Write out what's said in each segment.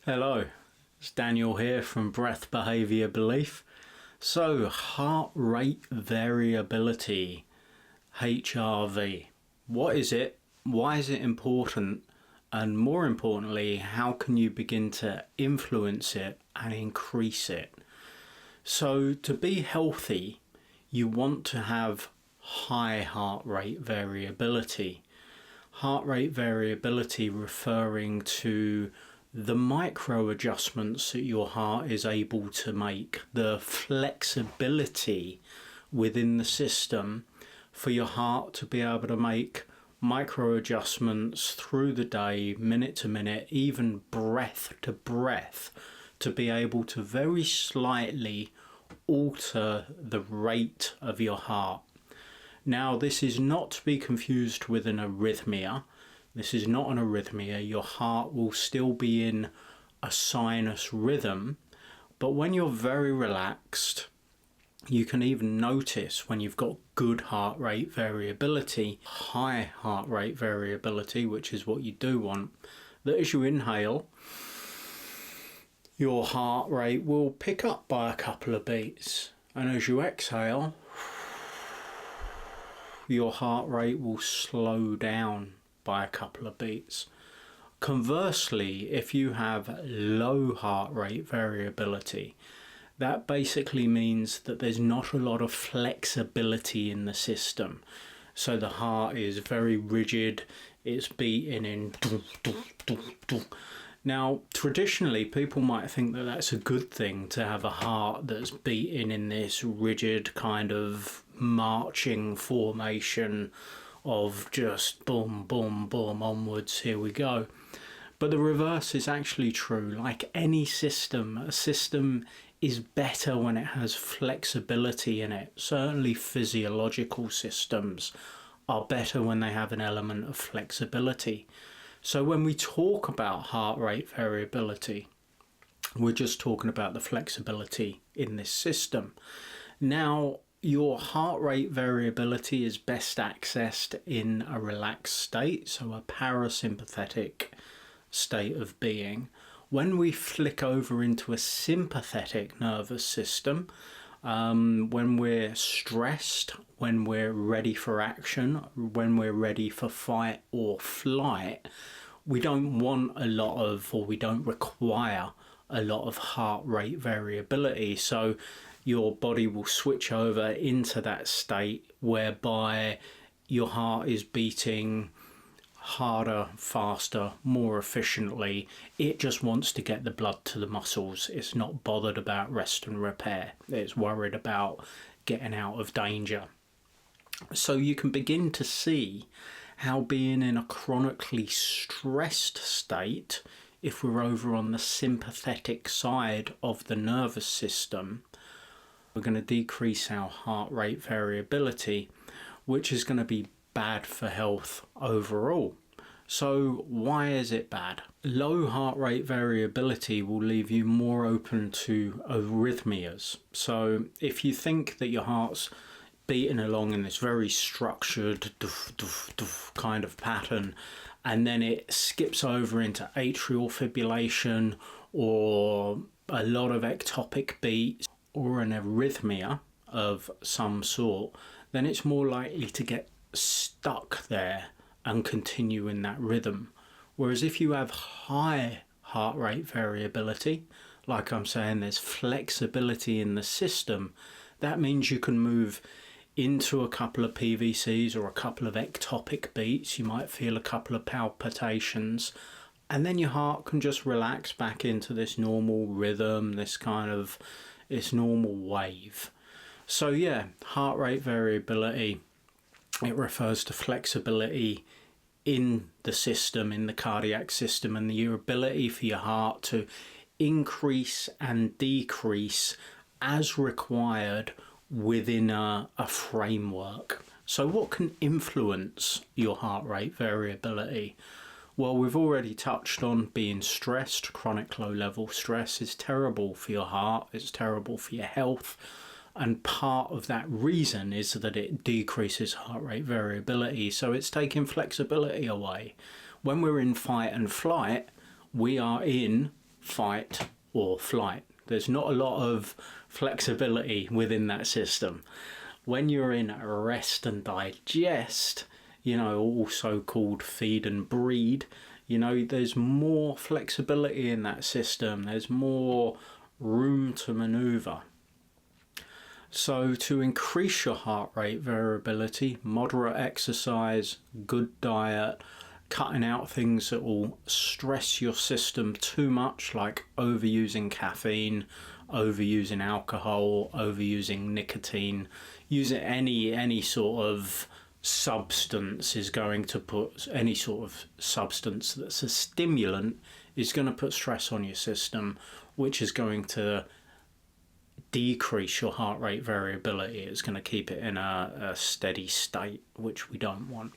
Hello, it's Daniel here from Breath Behaviour Belief. So, heart rate variability, HRV. What is it? Why is it important? And more importantly, how can you begin to influence it and increase it? So, to be healthy, you want to have high heart rate variability. Heart rate variability referring to the micro adjustments that your heart is able to make, the flexibility within the system for your heart to be able to make micro adjustments through the day, minute to minute, even breath to breath, to be able to very slightly alter the rate of your heart. Now, this is not to be confused with an arrhythmia. This is not an arrhythmia. Your heart will still be in a sinus rhythm, but when you're very relaxed, you can even notice when you've got good heart rate variability, high heart rate variability, which is what you do want, that as you inhale, your heart rate will pick up by a couple of beats, and as you exhale, your heart rate will slow down by a couple of beats. Conversely, if you have low heart rate variability, that basically means that there's not a lot of flexibility in the system. So the heart is very rigid, it's beating in. Now, traditionally, people might think that that's a good thing to have a heart that's beating in this rigid kind of marching formation of just boom, boom, boom, onwards, here we go. But the reverse is actually true. Like any system, a system is better when it has flexibility in it. Certainly physiological systems are better when they have an element of flexibility. So when we talk about heart rate variability, we're just talking about the flexibility in this system. Now, your heart rate variability is best accessed in a relaxed state, so a parasympathetic state of being. When we flick over into a sympathetic nervous system, when we're stressed, when we're ready for action, when we're ready for fight or flight, we don't want a lot of, or we don't require a lot of heart rate variability. So your body will switch over into that state whereby your heart is beating harder, faster, more efficiently. It just wants to get the blood to the muscles. It's not bothered about rest and repair. It's worried about getting out of danger. So you can begin to see how being in a chronically stressed state, if we're over on the sympathetic side of the nervous system, we're going to decrease our heart rate variability, which is going to be bad for health overall. So why is it bad? Low heart rate variability will leave you more open to arrhythmias. So if you think that your heart's beating along in this very structured kind of pattern, and then it skips over into atrial fibrillation or a lot of ectopic beats or an arrhythmia of some sort, then it's more likely to get stuck there and continue in that rhythm. Whereas if you have high heart rate variability, like I'm saying, there's flexibility in the system, that means you can move into a couple of PVCs or a couple of ectopic beats. You might feel a couple of palpitations, and then your heart can just relax back into this normal rhythm, this normal wave. So yeah, heart rate variability, it refers to flexibility in the system, in the cardiac system, and your ability for your heart to increase and decrease as required within a framework. So what can influence your heart rate variability? Well, we've already touched on being stressed. Chronic low level stress is terrible for your heart, it's terrible for your health, and part of that reason is that it decreases heart rate variability, so it's taking flexibility away. When we're in fight and flight, we are in fight or flight. There's not a lot of flexibility within that system. When you're in rest and digest, also called feed and breed, there's more flexibility in that system. There's more room to maneuver. So to increase your heart rate variability, moderate exercise, good diet, cutting out things that will stress your system too much, like overusing caffeine, overusing alcohol, overusing nicotine, using any sort of substance is going to put, any sort of substance that's a stimulant is going to put stress on your system, which is going to decrease your heart rate variability. It's going to keep it in a steady state, which we don't want.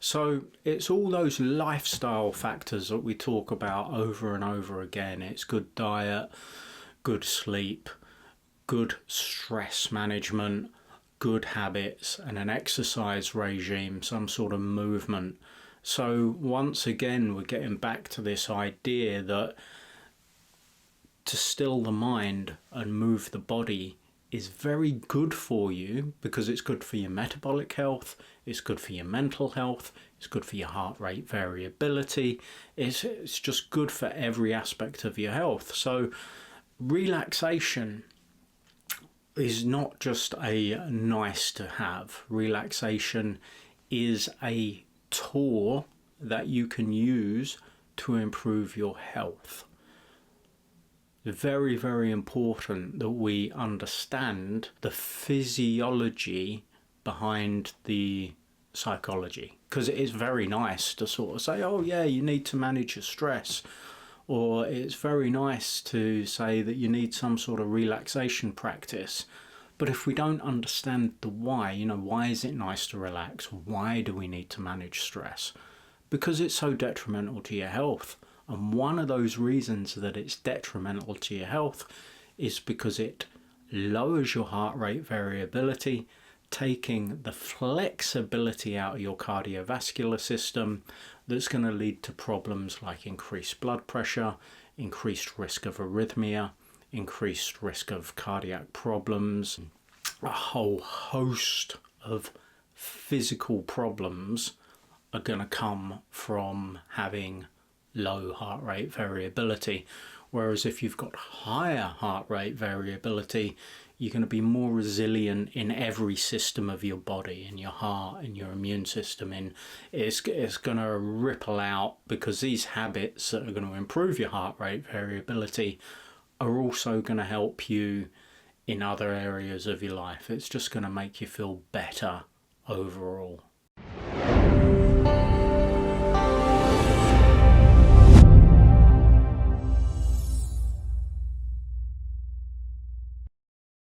So it's all those lifestyle factors that we talk about over and over again. It's good diet, good sleep, good stress management, good habits, and an exercise regime, some sort of movement. So once again, we're getting back to this idea that to still the mind and move the body is very good for you, because it's good for your metabolic health, it's good for your mental health, it's good for your heart rate variability, it's just good for every aspect of your health. So relaxation is not just a nice to have. Relaxation is a tool that you can use to improve your health. Very, very important that we understand the physiology behind the psychology, because it is very nice to sort of say, oh yeah, you need to manage your stress, or it's very nice to say that you need some sort of relaxation practice. But if we don't understand the why, why is it nice to relax? Why do we need to manage stress? Because it's so detrimental to your health. And one of those reasons that it's detrimental to your health is because it lowers your heart rate variability, taking the flexibility out of your cardiovascular system. That's going to lead to problems like increased blood pressure, increased risk of arrhythmia, increased risk of cardiac problems, a whole host of physical problems are going to come from having low heart rate variability. Whereas if you've got higher heart rate variability, you're going to be more resilient in every system of your body, in your heart, in your immune system, and it's going to ripple out, because these habits that are going to improve your heart rate variability are also going to help you in other areas of your life. It's just going to make you feel better overall.